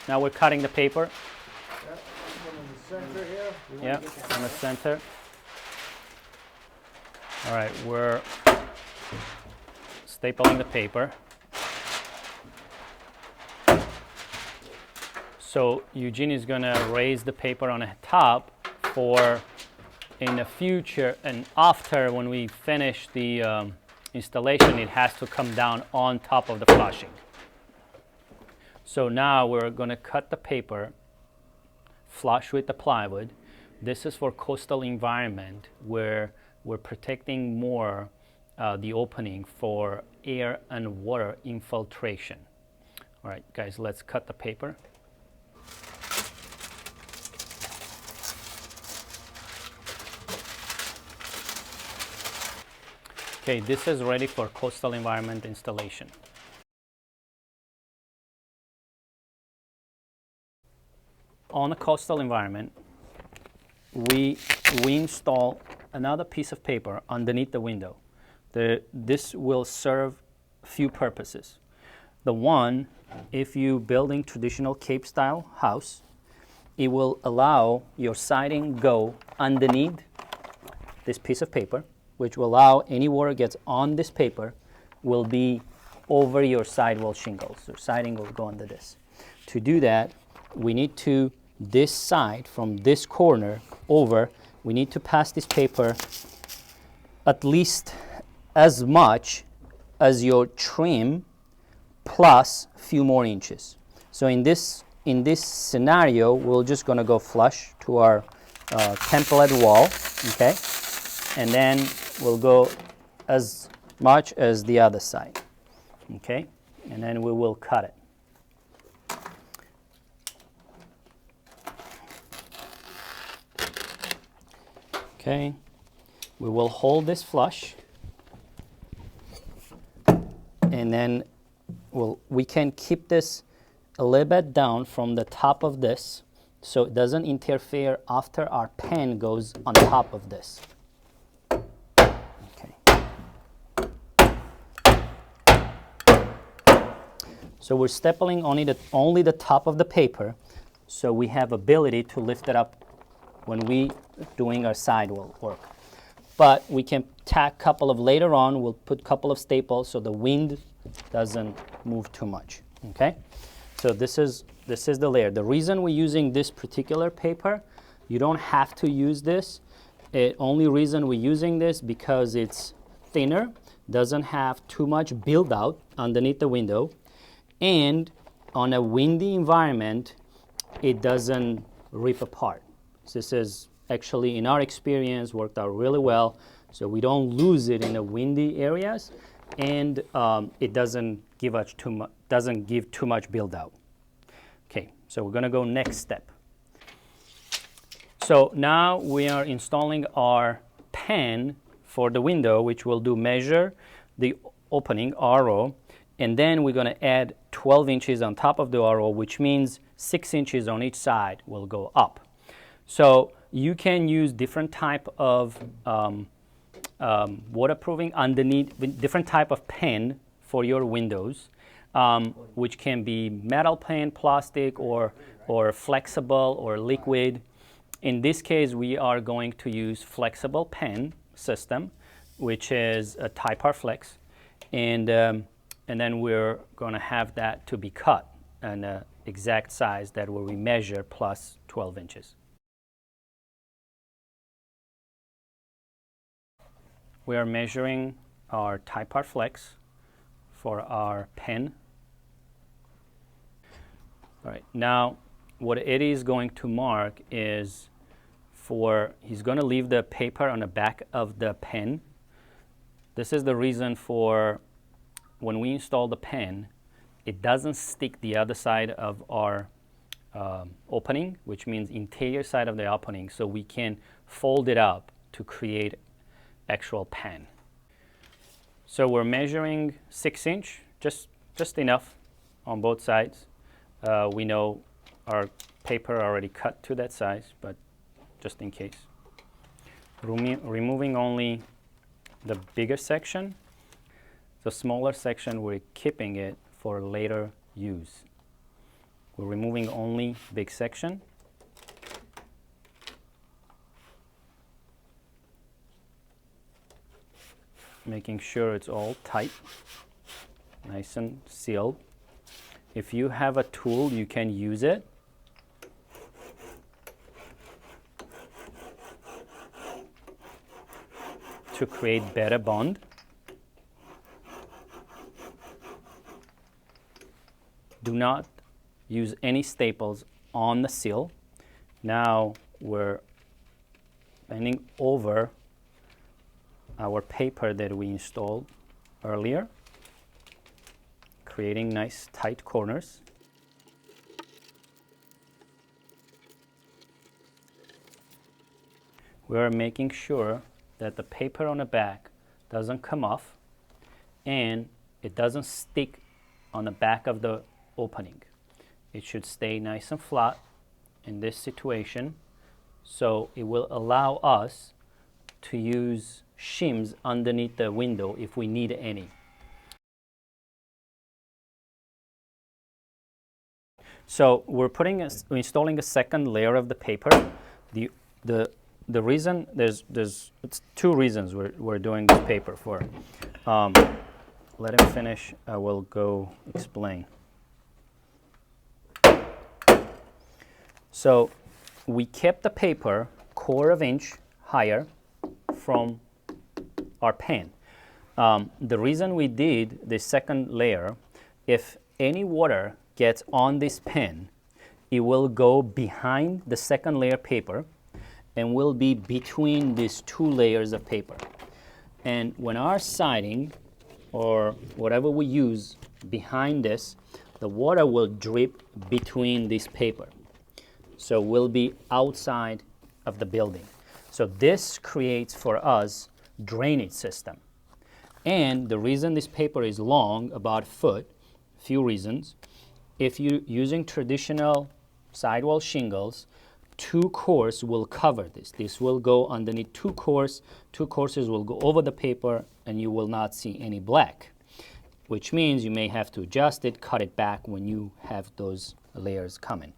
Now we're cutting the paper. Yep, in the center here. Yeah, in the center. All right, we're stapling the paper. So Eugene is going to raise the paper on the top for in the future, and after when we finish the installation, it has to come down on top of the flushing. So now we're going to cut the paper flush with the plywood. This is for coastal environment where we're protecting more the opening for air and water infiltration. All right, guys, let's cut the paper. Okay, this is ready for coastal environment installation. On a coastal environment, we install another piece of paper underneath the window. This will serve a few purposes. The one, if you building traditional Cape style house, it will allow your siding go underneath this piece of paper, which will allow any water gets on this paper will be over your sidewall shingles. Your siding will go under this. To do that, we need to, this side from this corner over, we need to pass this paper at least as much as your trim plus a few more inches. So in this scenario, we're just going to go flush to our template wall, okay? And then we'll go as much as the other side, okay? And then we will cut it. Okay, we will hold this flush, and then we can keep this a little bit down from the top of this so it doesn't interfere after our pen goes on top of this. Okay. So we're stapling only the top of the paper, so we have ability to lift it up when we doing our sidewall work. But we can tack a couple of later on, we'll put a couple of staples so the wind doesn't move too much, okay? So this is the layer. The reason we're using this particular paper, you don't have to use this. The only reason we're using this because it's thinner, doesn't have too much build out underneath the window, and on a windy environment, it doesn't rip apart. This is actually, in our experience, worked out really well, so we don't lose it in the windy areas, and it doesn't give too much build out. Okay, so we're going to go next step. So now we are installing our pen for the window, which will measure the opening RO, and then we're going to add 12 inches on top of the RO, which means 6 inches on each side will go up. So you can use different type of waterproofing underneath, different type of pen for your windows, which can be metal pen, plastic, or flexible or liquid. In this case, we are going to use flexible pen system, which is a Type-R Flex, and then we're going to have that to be cut an exact size that will be measured plus 12 inches. We are measuring our Type-R Flex for our pen. All right, now what Eddie is going to mark is he's going to leave the paper on the back of the pen. This is the reason for when we install the pen, it doesn't stick the other side of our opening, which means interior side of the opening, so we can fold it up to create actual pen. So we're measuring 6 inch, just enough on both sides. We know our paper already cut to that size, but just in case. Removing only the bigger section. The smaller section, we're keeping it for later use. We're removing only big section. Making sure it's all tight, nice and sealed. If you have a tool, you can use it. To create better bond. Do not use any staples on the seal. Now we're bending over our paper that we installed earlier, creating nice tight corners. We're making sure that the paper on the back doesn't come off and it doesn't stick on the back of the opening. It should stay nice and flat in this situation, so it will allow us to use shims underneath the window if we need any. So we're installing a second layer of the paper. The reason it's two reasons we're doing this paper for. Let him finish. I will go explain. So we kept the paper 1/4 inch higher from our pan. The reason we did the second layer, if any water gets on this pan, it will go behind the second layer paper and will be between these 2 layers of paper. And when our siding or whatever we use behind this, the water will drip between this paper. So we'll be outside of the building. So this creates for us drainage system. And the reason this paper is long, about a foot, few reasons. If you're using traditional sidewall shingles, 2 courses will cover this. This will go underneath 2 courses. 2 courses will go over the paper and you will not see any black, which means you may have to adjust it, cut it back when you have those layers coming.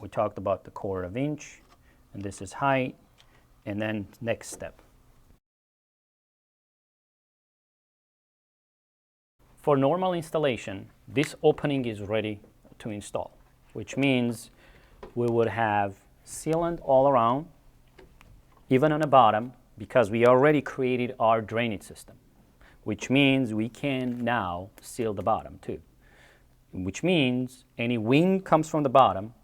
We talked about the 1/4 inch, and this is height, and then next step. For normal installation, this opening is ready to install, which means we would have sealant all around, even on the bottom, because we already created our drainage system, which means we can now seal the bottom too, which means any wind comes from the bottom,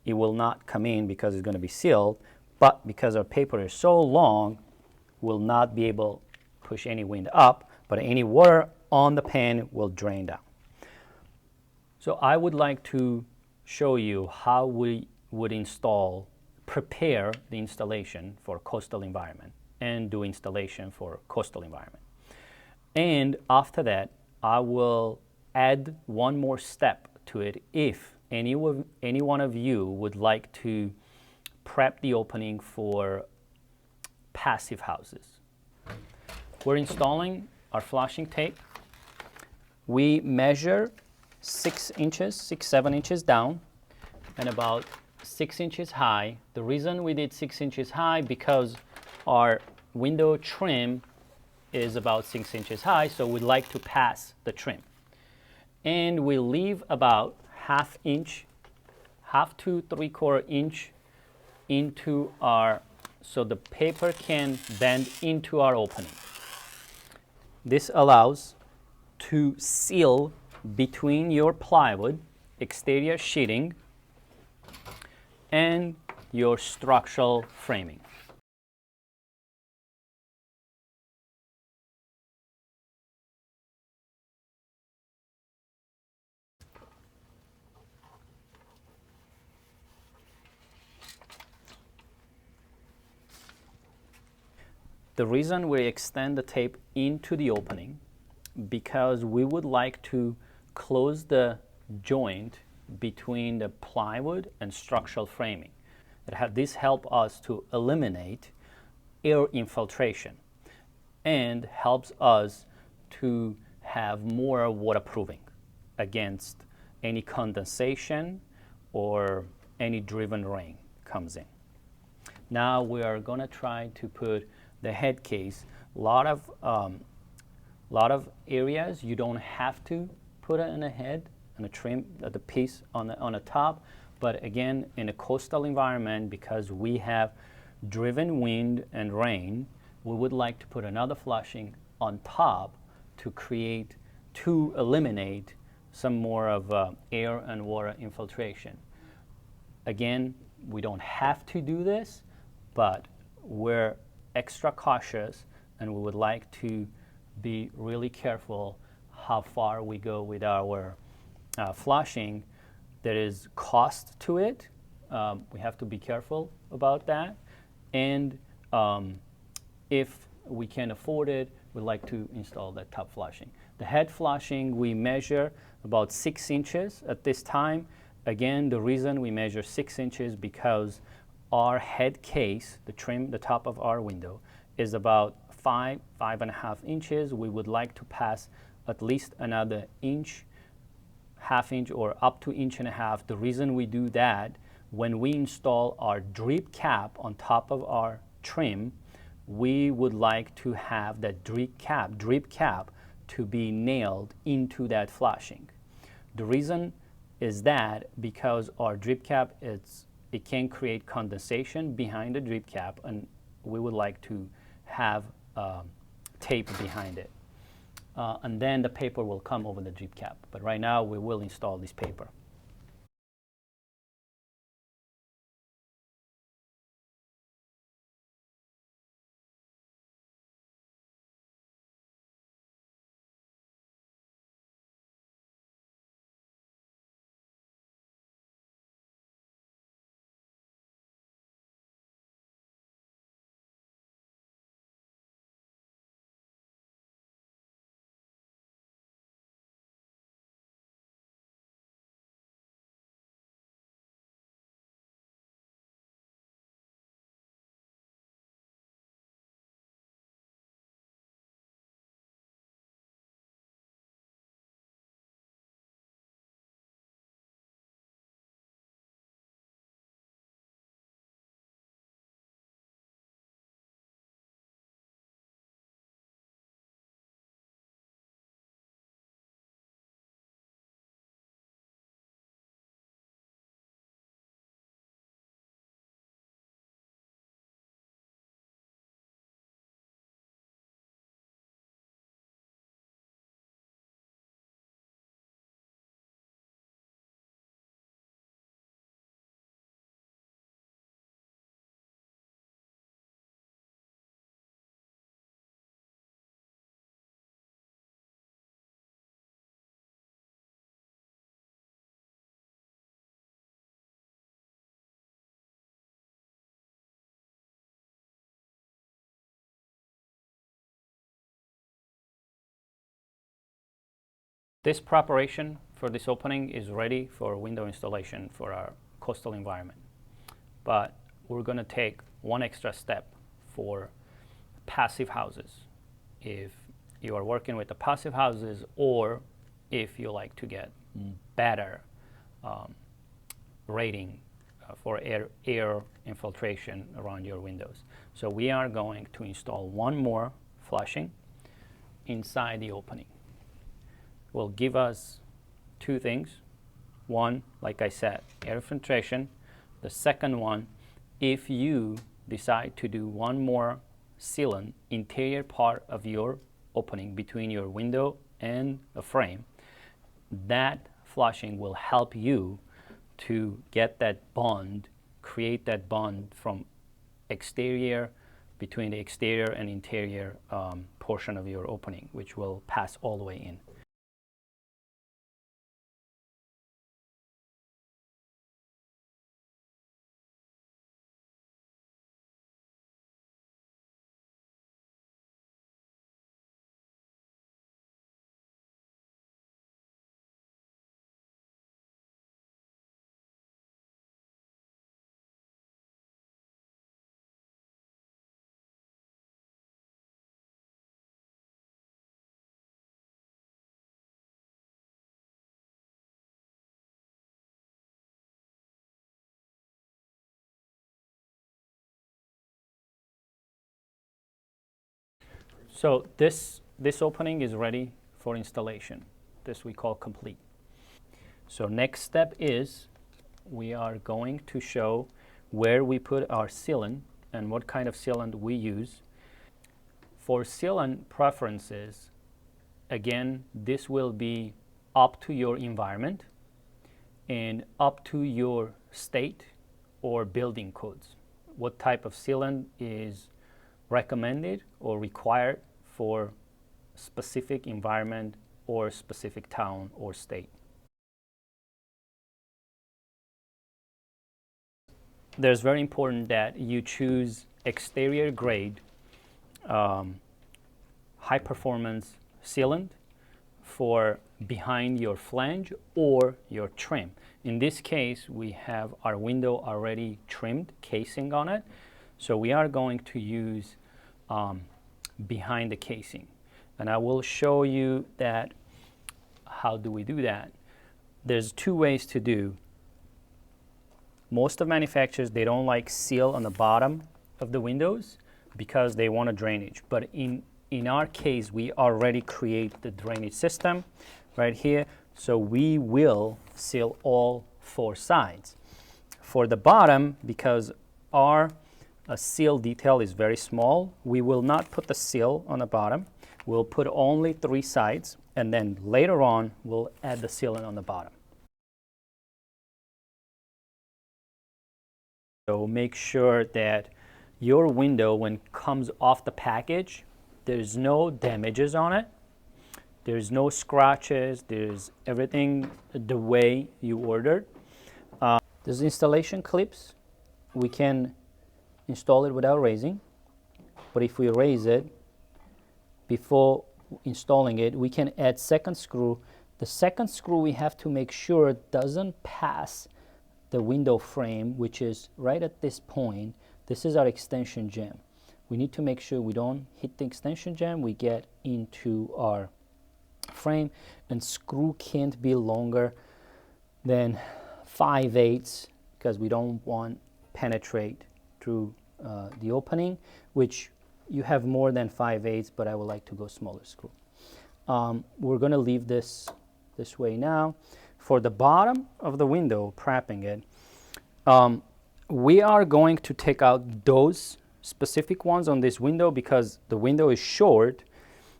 it will not come in because it's going to be sealed, but because our paper is so long, we'll not be able to push any wind up, but any water on the pan will drain down. So I would like to show you how we would prepare the installation for coastal environment and do installation for coastal environment. And after that, I will add one more step to it if any one of you would like to prep the opening for passive houses. We're installing our flashing tape. We measure 6 inches, 7 inches down and about 6 inches high. The reason we did 6 inches high because our window trim is about 6 inches high, so we'd like to pass the trim. And we leave about 1/2 inch, 1/2 to 3/4 inch into our, so the paper can bend into our opening. This allows to seal between your plywood, exterior sheeting, and your structural framing. The reason we extend the tape into the opening, because we would like to close the joint between the plywood and structural framing. This helps us to eliminate air infiltration and helps us to have more waterproofing against any condensation or any driven rain comes in. Now we are going to try to put the head case. Lot of areas you don't have to put it in a head and a trim the piece on the top, but again, in a coastal environment, because we have driven wind and rain, we would like to put another flashing on top to eliminate some more of air and water infiltration. Again, we don't have to do this, but we're extra cautious and we would like to be really careful how far we go with our flashing. There is cost to it. We have to be careful about that. And if we can afford it, we'd like to install that top flashing. The head flashing, we measure about 6 inches at this time. Again, the reason we measure 6 inches because our head case, the trim, the top of our window, is about 5.5 inches. We would like to pass at least another inch, half inch, or up to 1.5 inches. The reason we do that, when we install our drip cap on top of our trim, we would like to have that drip cap to be nailed into that flashing. The reason is that because our drip cap, it can create condensation behind the drip cap, and we would like to have tape behind it. And then the paper will come over the drip cap. But right now we will install this paper. This preparation for this opening is ready for window installation for our coastal environment. But we're going to take one extra step for passive houses. If you are working with the passive houses, or if you like to get better rating for air infiltration around your windows. So we are going to install one more flashing inside the opening. Will give us two things. One, like I said, air filtration. The second one, if you decide to do one more sealant interior part of your opening between your window and the frame, that flashing will help you to get that bond, create that bond from exterior, between the exterior and interior portion of your opening, which will pass all the way in. So this opening is ready for installation. This we call complete. So next step is we are going to show where we put our sealant and what kind of sealant we use. For sealant preferences, again, this will be up to your environment and up to your state or building codes. What type of sealant is recommended or required for specific environment or specific town or state. There's very important that you choose exterior grade high performance sealant for behind your flange or your trim. In this case, we have our window already trimmed, casing on it. So we are going to use behind the casing. And I will show you that. How do we do that? There's two ways to do. Most of manufacturers, they don't like seal on the bottom of the windows because they want a drainage. But in our case, we already create the drainage system right here. So we will seal all four sides. For the bottom, because our seal detail is very small, we will not put the seal on the bottom. We'll put only 3 sides, and then later on, we'll add the sealant on the bottom. So make sure that your window, when it comes off the package, there's no damages on it. There's no scratches. There's everything the way you ordered. There's installation clips. We can install it without raising. But if we raise it, before installing it, we can add second screw. The second screw we have to make sure it doesn't pass the window frame, which is right at this point. This is our extension jamb. We need to make sure we don't hit the extension jamb. We get into our frame, and screw can't be longer than 5/8 because we don't want penetrate through the opening, which you have more than 5/8, but I would like to go smaller screw. We're going to leave this way now. For the bottom of the window, prepping it, we are going to take out those specific ones on this window because the window is short.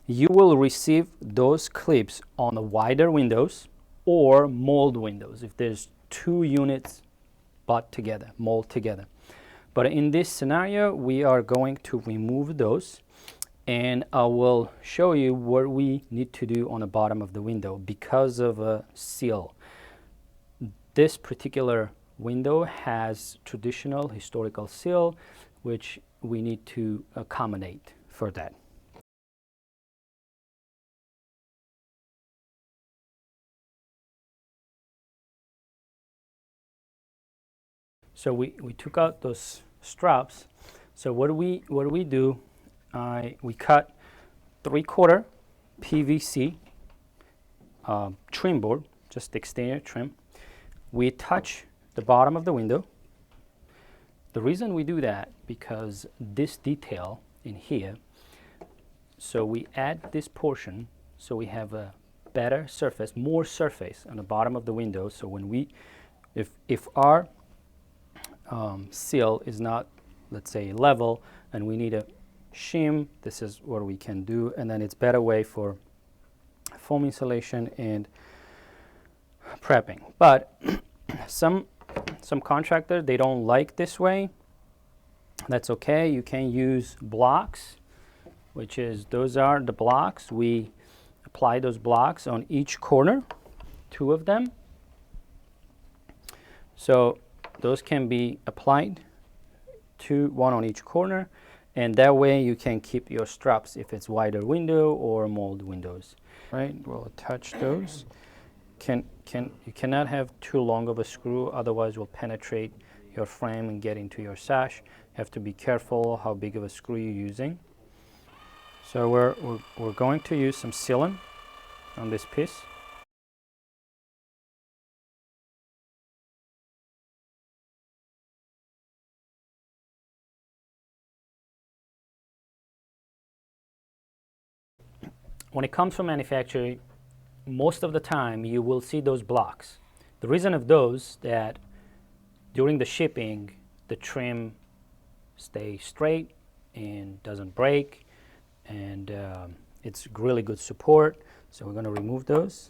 You will receive those clips on the wider windows or mold windows if there's 2 units butt together, mold together. But in this scenario, we are going to remove those, and I will show you what we need to do on the bottom of the window because of a seal. This particular window has traditional historical seal, which we need to accommodate for that. So we took out those straps. So what do we do? We cut 3/4 PVC trim board, just exterior trim. We touch the bottom of the window. The reason we do that because this detail in here. So we add this portion so we have a better surface, more surface on the bottom of the window. So when we, if our seal is not, let's say, level, and we need a shim, this is what we can do, and then it's better way for foam insulation and prepping. But some contractors, they don't like this way. That's okay. You can use blocks, which is, those are the blocks. We apply those blocks on each corner, 2 of them. So those can be applied to 1 on each corner, and that way you can keep your straps if it's wider window or mold windows. Right, we'll attach those. You cannot have too long of a screw, otherwise will penetrate your frame and get into your sash. You have to be careful how big of a screw you're using. So we're going to use some sealant on this piece. when it comes from manufacturing, most of the time you will see those blocks. The reason of those that during the shipping, the trim stays straight and doesn't break, and it's really good support. So we're going to remove those.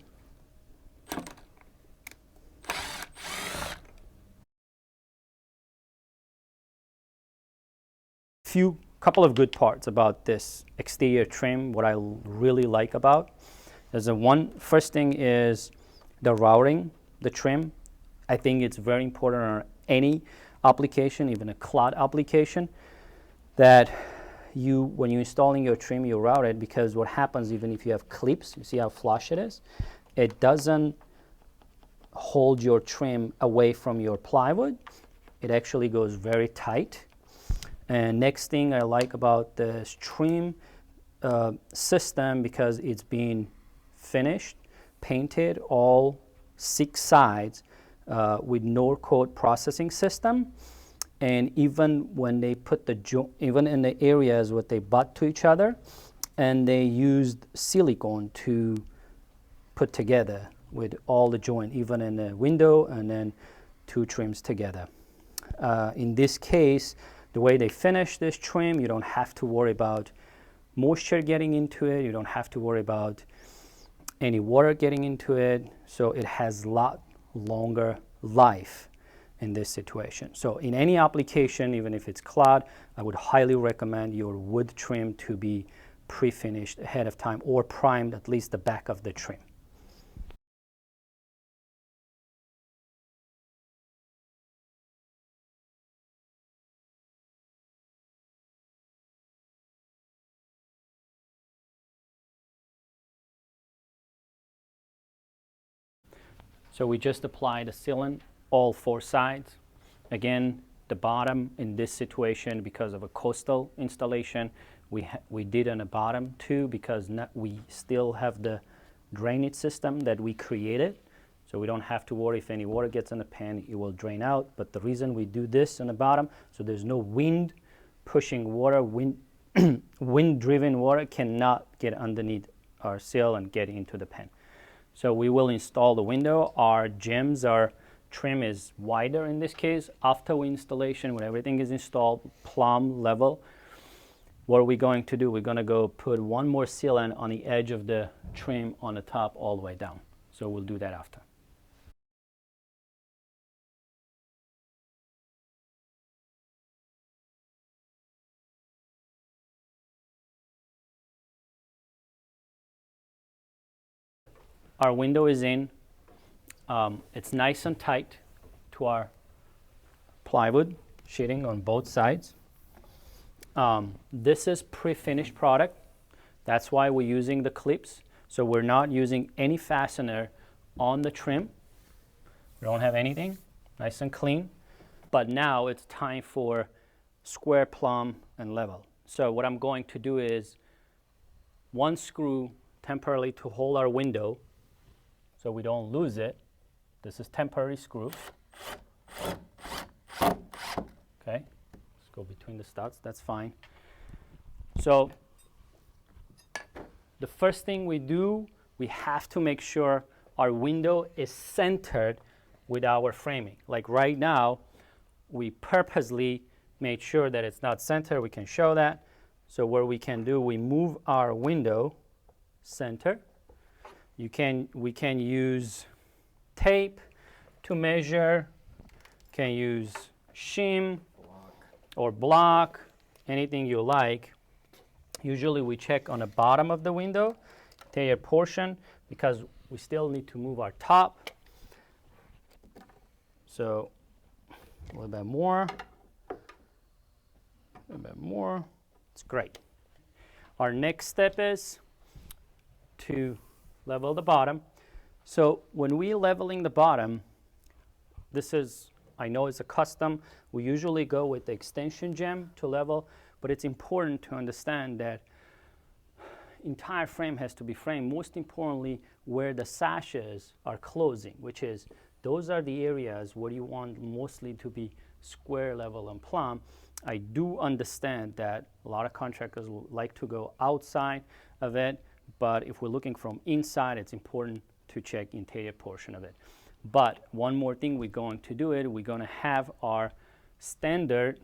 Couple of good parts about this exterior trim, what I really like about. There's first thing is the routing, the trim. I think it's very important on any application, even a cloth application, that when you're installing your trim, you route it, because what happens, even if you have clips, you see how flush it is? It doesn't hold your trim away from your plywood. It actually goes very tight. And next thing I like about this trim system, because it's been finished, painted all 6 sides with NORCOAT processing system. And even when they put even in the areas where they butt to each other, and they used silicone to put together with all the joint, even in the window, and then 2 trims together. In this case, the way they finish this trim, you don't have to worry about moisture getting into it. You don't have to worry about any water getting into it. So it has a lot longer life in this situation. So in any application, even if it's cloth, I would highly recommend your wood trim to be pre-finished ahead of time, or primed, at least the back of the trim. So we just applied a sealant all 4 sides. Again, the bottom in this situation, because of a coastal installation, we did on the bottom too, because we still have the drainage system that we created. So we don't have to worry if any water gets in the pan, it will drain out. But the reason we do this on the bottom, so there's no wind pushing water, wind-driven water cannot get underneath our seal and get into the pan. So we will install the window. Our trim is wider in this case. After installation, when everything is installed, plumb level, what are we going to do? We're going to go put one more sealant on the edge of the trim on the top all the way down. So we'll do that after. Our window is in. It's nice and tight to our plywood sheeting on both sides. This is pre-finished product. That's why we're using the clips. So we're not using any fastener on the trim. We don't have anything. Nice and clean. But now it's time for square, plumb, and level. So what I'm going to do is 1 screw temporarily to hold our window so we don't lose it. This is temporary screw. Okay, let's go between the studs, that's fine. So the first thing we do, we have to make sure our window is centered with our framing. Like right now, we purposely made sure that it's not centered. We can show that. So what we can do, we move our window center. We can use tape to measure. Can use shim or block, anything you like. Usually we check on the bottom of the window, interior portion, because we still need to move our top. So a little bit more, it's great. Our next step is to level the bottom. So when we're leveling the bottom, I know it's a custom. We usually go with the extension gem to level, but it's important to understand that entire frame has to be framed. Most importantly, where the sashes are closing, which is those are the areas where you want mostly to be square, level, and plumb. I do understand that a lot of contractors would like to go outside of it, but if we're looking from inside, it's important to check interior portion of it. But one more thing we're going to do it, we're going to have our standard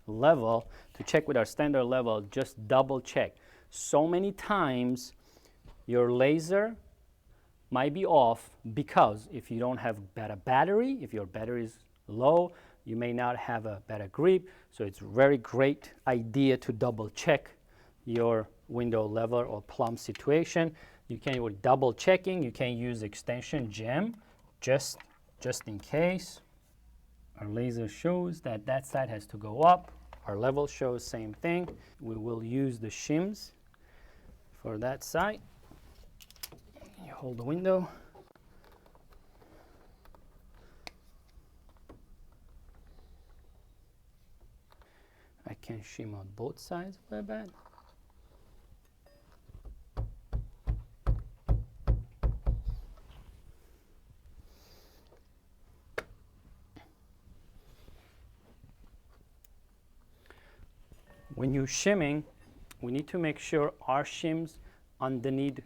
level. To check with our standard level, just double check. So many times your laser might be off because if you don't have better battery, if your battery is low, you may not have a better grip. So it's very great idea to double check your window level or plumb situation. You can, with double checking, you can use extension gem just in case. Our laser shows that that side has to go up. Our level shows same thing. We will use the shims for that side. You hold the window. I can shim on both sides a little bit. When you're shimming, we need to make sure our shims underneath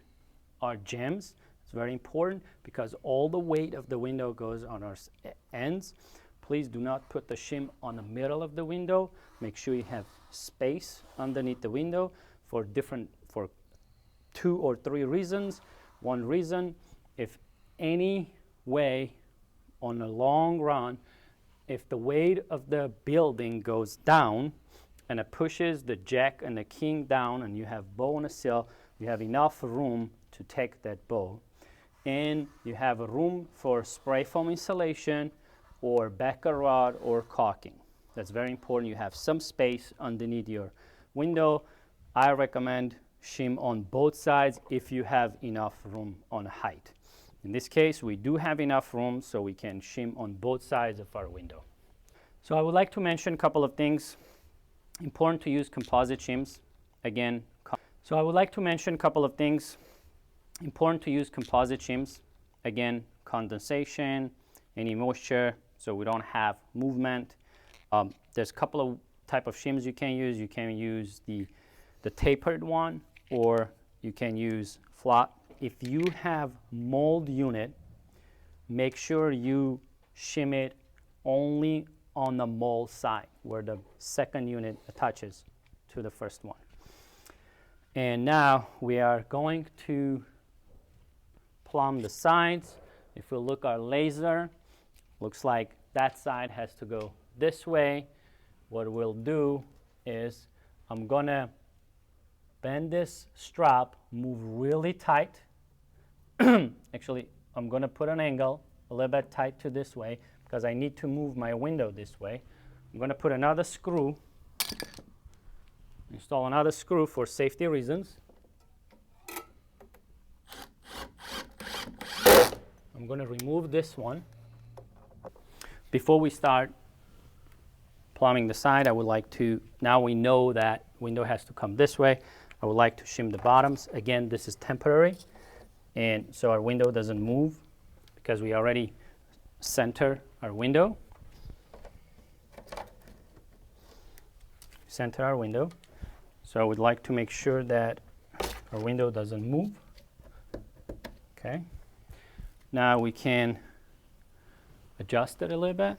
our gems. It's very important because all the weight of the window goes on our ends. Please do not put the shim on the middle of the window. Make sure you have space underneath the window for 2 or 3 reasons. One reason, if any way on the long run, if the weight of the building goes down and it pushes the jack and the king down and you have bow on the sill, you have enough room to take that bow. And you have a room for spray foam insulation or backer rod or caulking. That's very important. You have some space underneath your window. I recommend shim on both sides if you have enough room on height. In this case, we do have enough room, so we can shim on both sides of our window. So I would like to mention a couple of things. Important to use composite shims. Again, so I would like to mention a couple of things. Important to use composite shims. Again, condensation, any moisture, so we don't have movement. There's a couple of type of shims you can use. You can use the tapered one, or you can use flat. If you have mold unit, make sure you shim it only on the mold side where the second unit attaches to the first one. And now we are going to plumb the sides. If we look our laser, looks like that side has to go this way. What we'll do is I'm gonna bend this strap, move really tight. Actually, I'm gonna put an angle a little bit tight to this way because I need to move my window this way. I'm gonna put another screw, install another screw for safety reasons. I'm gonna remove this one. Before we start plumbing the side, I would like to, now we know that window has to come this way, I would like to shim the bottoms. Again, this is temporary, and so our window doesn't move because we already center our window. Center our window. So I would like to make sure that our window doesn't move. Okay. Now we can adjust it a little bit.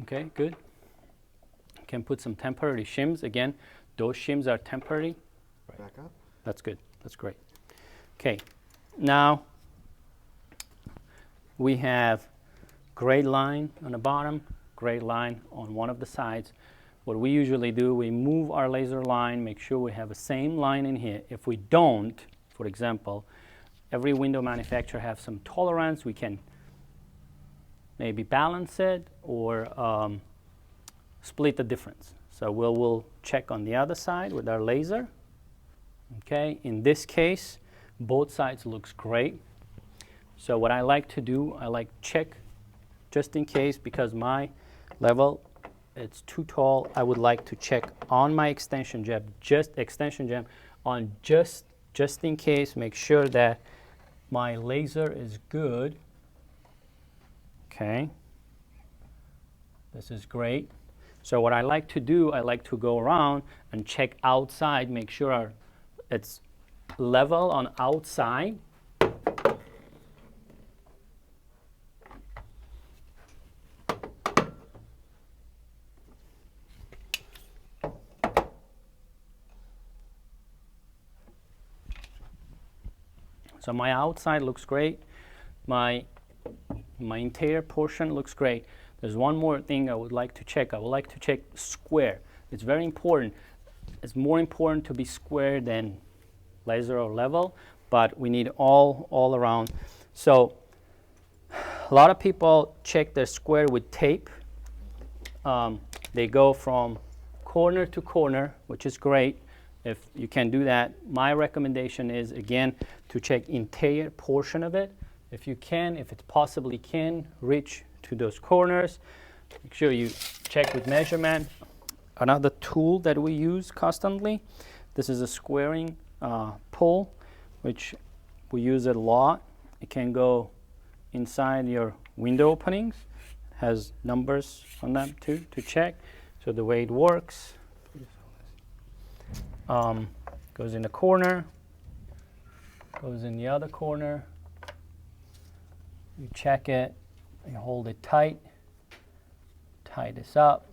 Okay, good. You can put some temporary shims. Again, those shims are temporary. Back up. That's good. That's great. Okay. Now we have gray line on the bottom, gray line on one of the sides. What we usually do, we move our laser line, make sure we have the same line in here. If we don't, for example, every window manufacturer has some tolerance. We can maybe balance it or split the difference. So we'll check on the other side with our laser. Okay, in this case, both sides looks great. So what I like to do, I like check just in case, because my level, it's too tall. I would like to check on my extension jam, just in case, make sure that my laser is good. Okay, this is great. So what I like to do, I like to go around and check outside, make sure it's level on outside. So my outside looks great. My interior portion looks great. There's one more thing I would like to check. I would like to check square. It's very important. It's more important to be square than laser or level, but we need all around. So a lot of people check their square with tape. They go from corner to corner, which is great. If you can do that, my recommendation is, again, to check interior portion of it. If you can, if it possibly can, reach to those corners. Make sure you check with measurement. Another tool that we use constantly, this is a squaring pull, which we use it a lot. It can go inside your window openings. It has numbers on them too to check. So the way it works, goes in the corner, goes in the other corner. You check it, you hold it tight, tie this up,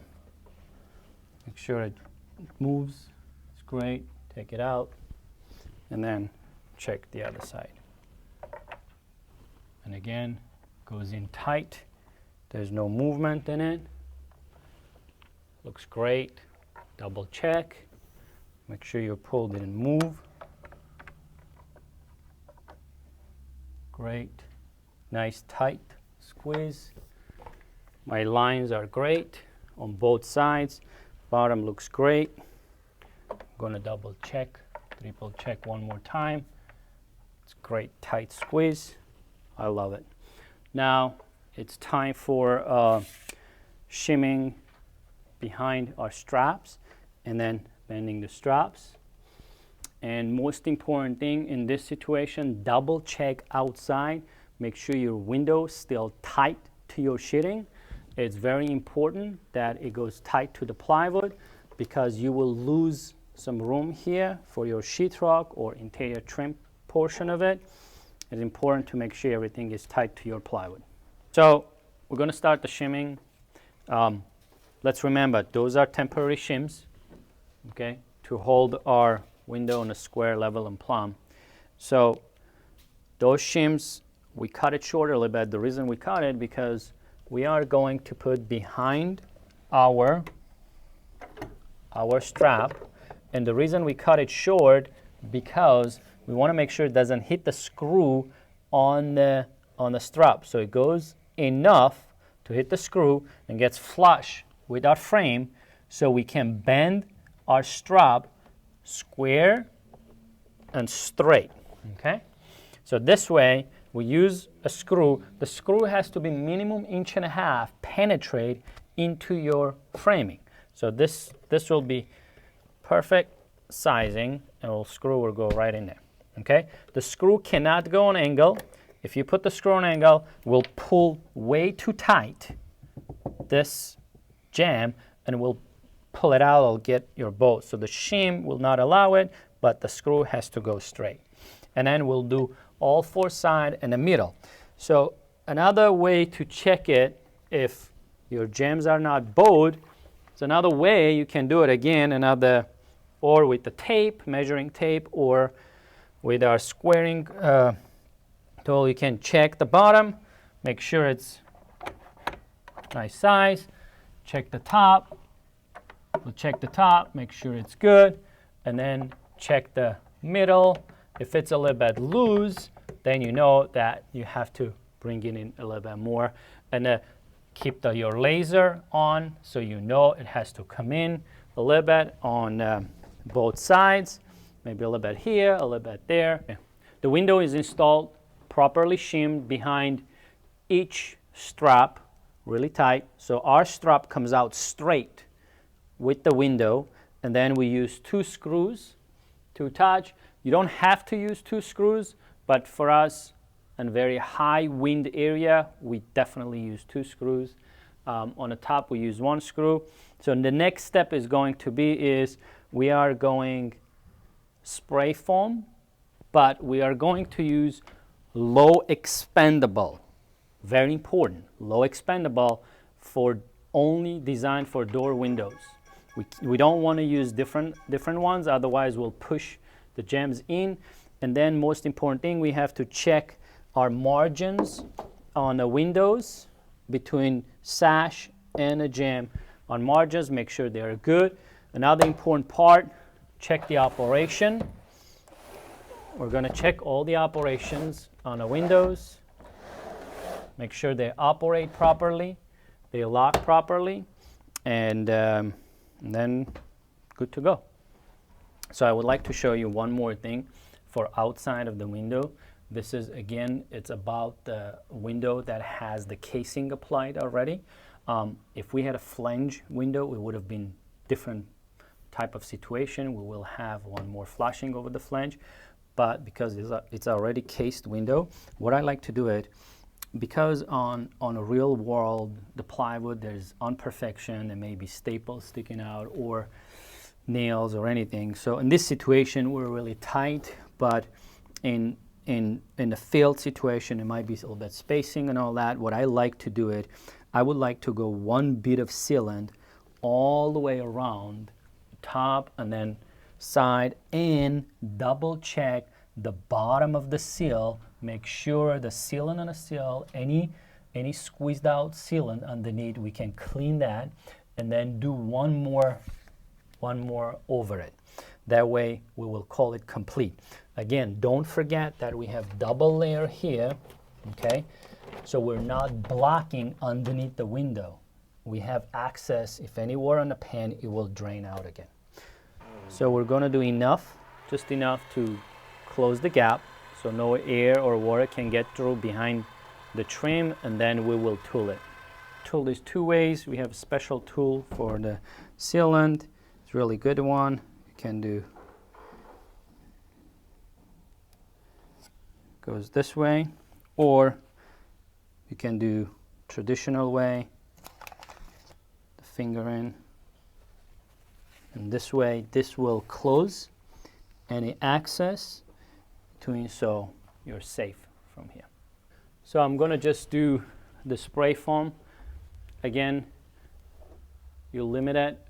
make sure it moves. It's great. Take it out, and then check the other side. And again, goes in tight. There's no movement in it. Looks great. Double check. Make sure your pull didn't move. Great. Nice tight squeeze. My lines are great on both sides. Bottom looks great. I'm gonna double check, triple check one more time. It's great tight squeeze. I love it. Now it's time for shimming behind our straps and then bending the straps. And most important thing in this situation, double check outside. Make sure your window is still tight to your sheeting. It's very important that it goes tight to the plywood because you will lose some room here for your sheetrock or interior trim portion of it. It's important to make sure everything is tight to your plywood. So we're going to start the shimming. Let's remember, those are temporary shims, okay, to hold our window on a square, level, and plumb. So those shims, we cut it short a little bit. The reason we cut it because we are going to put behind our strap, and the reason we cut it short because we want to make sure it doesn't hit the screw on the strap. So it goes enough to hit the screw and gets flush with our frame, so we can bend our strap square and straight. Okay. So this way we use a screw. The screw has to be minimum 1.5 inches penetrate into your framing. So this will be perfect sizing, and the screw will go right in there. Okay. The screw cannot go on angle. If you put the screw on angle, we'll pull way too tight this jam and we'll pull it out, it'll get your bolt. So the shim will not allow it, but the screw has to go straight. And then we'll do all 4 sides and the middle. So another way to check it, if your jams are not bowed, it's another way you can do it again, or with the tape, measuring tape, or with our squaring tool, you can check the bottom, make sure it's nice size, check the top. We'll check the top, make sure it's good, and then check the middle. If it's a little bit loose, then you know that you have to bring it in a little bit more. And keep your laser on so you know it has to come in a little bit on both sides, maybe a little bit here, a little bit there. Yeah. The window is installed properly shimmed behind each strap, really tight. So our strap comes out straight with the window, and then we use 2 screws to attach. You don't have to use 2 screws, but for us in very high wind area, we definitely use 2 screws. On the top we use 1 screw. So the next step is going to be we are going spray foam, but we are going to use low expandable. Very important, low expandable, for only designed for door windows. We don't want to use different ones, otherwise we'll push the jambs in. And then most important thing, we have to check our margins on the windows between sash and a jamb. On margins, make sure they are good. Another important part, check the operation. We're going to check all the operations on the windows. Make sure they operate properly, they lock properly, and then good to go. So I would like to show you one more thing for outside of the window. This is, again, it's about the window that has the casing applied already. If we had a flange window, it would have been different type of situation. We will have one more flashing over the flange, but because it's already cased window, what I like to do it, because on a real world, the plywood, there's imperfection, there may be staples sticking out or nails or anything. So in this situation, we're really tight, but in the field situation, it might be a little bit spacing and all that. What I like to do it, I would like to go 1 bit of sealant all the way around top and then side, and double check the bottom of the seal. Make sure the sealant on the seal, any squeezed out sealant underneath, we can clean that, and then do one more over it. That way we will call it complete. Again, don't forget that we have double layer here, okay? So we're not blocking underneath the window. We have access. If any water on the pan, it will drain out again. So we're going to do enough, just enough to close the gap so no air or water can get through behind the trim, and then we will tool it. Tool is 2 ways. We have a special tool for the sealant. It's a really good one. You can do, goes this way, or you can do traditional way, the finger in, and this way. This will close any access between, so you're safe from here. So I'm going to just do the spray foam. Again, you limit it.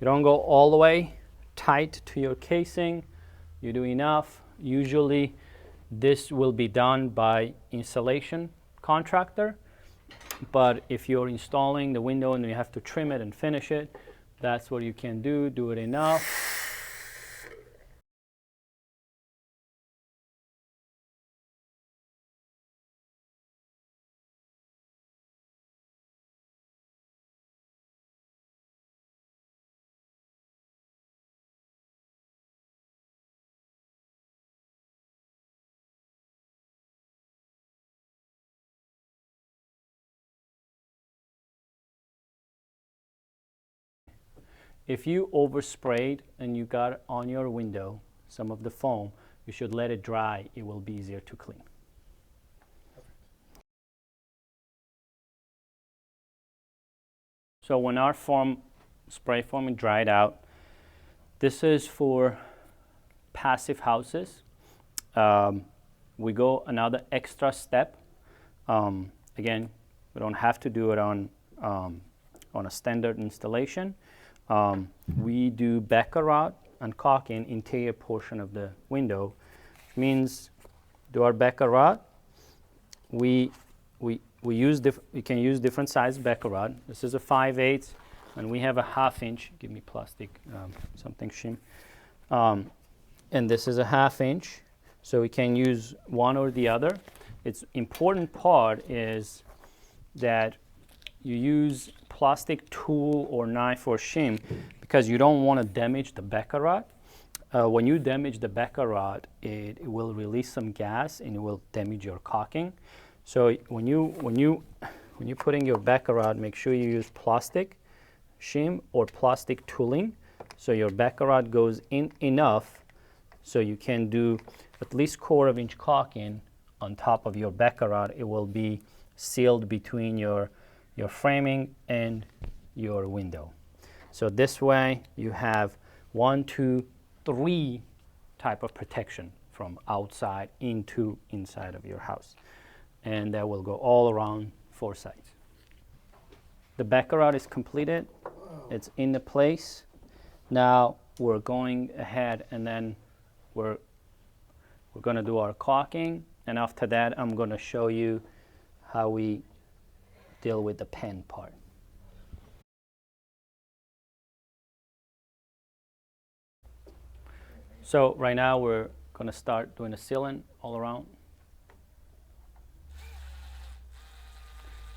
You don't go all the way tight to your casing. You do enough. Usually this will be done by installation contractor, but if you're installing the window and you have to trim it and finish it, that's what you can do. Do it enough. If you oversprayed and you got on your window some of the foam, you should let it dry. It will be easier to clean. So when our spray foam is dried out, this is for passive houses. We go another extra step. Again, we don't have to do it on a standard installation. We do baccarat and caulking interior portion of the window, which means do our baccarat. We can use different size baccarat. This is a 5/8, and we have a 1/2 inch. Give me plastic, something Shim. And this is a 1/2 inch, so we can use one or the other. It's important part is that you use plastic tool or knife or shim, because you don't want to damage the baccarat. When you damage the baccarat, it will release some gas and it will damage your caulking. So when you putting your baccarat, make sure you use plastic shim or plastic tooling, so your baccarat goes in enough so you can do at least 1/4 inch caulking on top of your baccarat. It will be sealed between your your framing, and your window. So this way you have 1, 2, 3 type of protection from outside into inside of your house. And that will go all around 4 sides. The baccarat is completed. It's in the place. Now we're going ahead and then we're going to do our caulking, and after that I'm going to show you how we deal with the pen part. So right now we're going to start doing a sealant all around.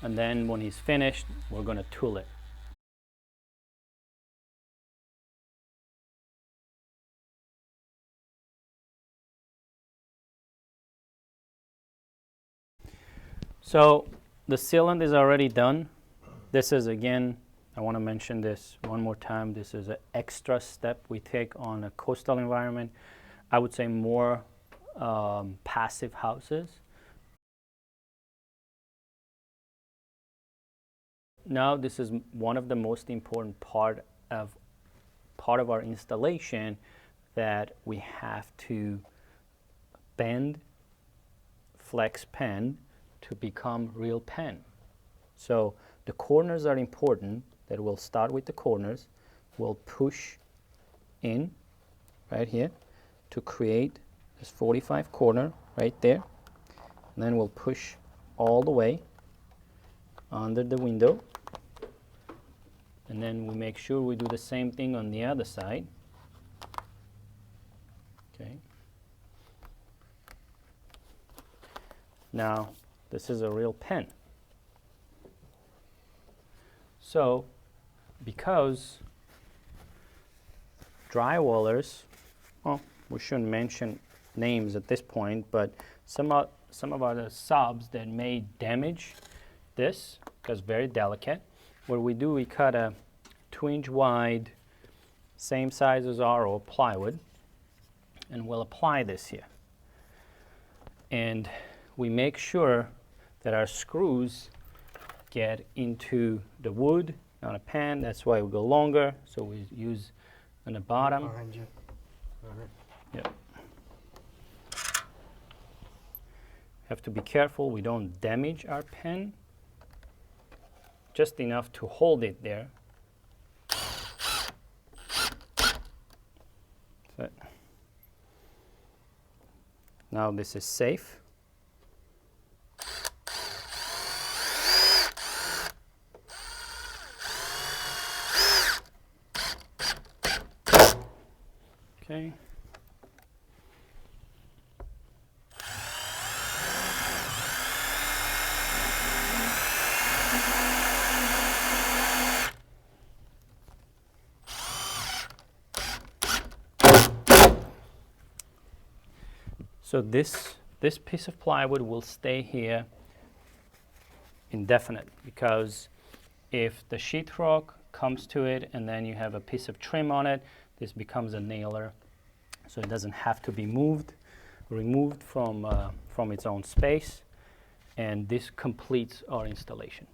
And then when he's finished, we're going to tool it. So the sealant is already done. This is, again, I want to mention this one more time. This is an extra step we take on a coastal environment. I would say more passive houses. Now this is one of the most important part of our installation, that we have to bend flex pen to become real pen. So the corners are important. That we'll start with the corners. We'll push in right here to create this 45 corner right there. And then we'll push all the way under the window. And then we make sure we do the same thing on the other side. Okay. Now, this is a real pen. So, because drywallers, well, we shouldn't mention names at this point, but some of our subs that may damage this, because very delicate, what we do, we cut a 2-inch wide, same size as our old plywood, and we'll apply this here. And we make sure that our screws get into the wood, not a pan. That's why we go longer, so we use on the bottom. Behind you. Yep. Have to be careful we don't damage our pen. Just enough to hold it there. So now this is safe. Okay. So this piece of plywood will stay here indefinite, because if the sheetrock comes to it and then you have a piece of trim on it, this becomes a nailer. So it doesn't have to be removed from its own space, and this completes our installation.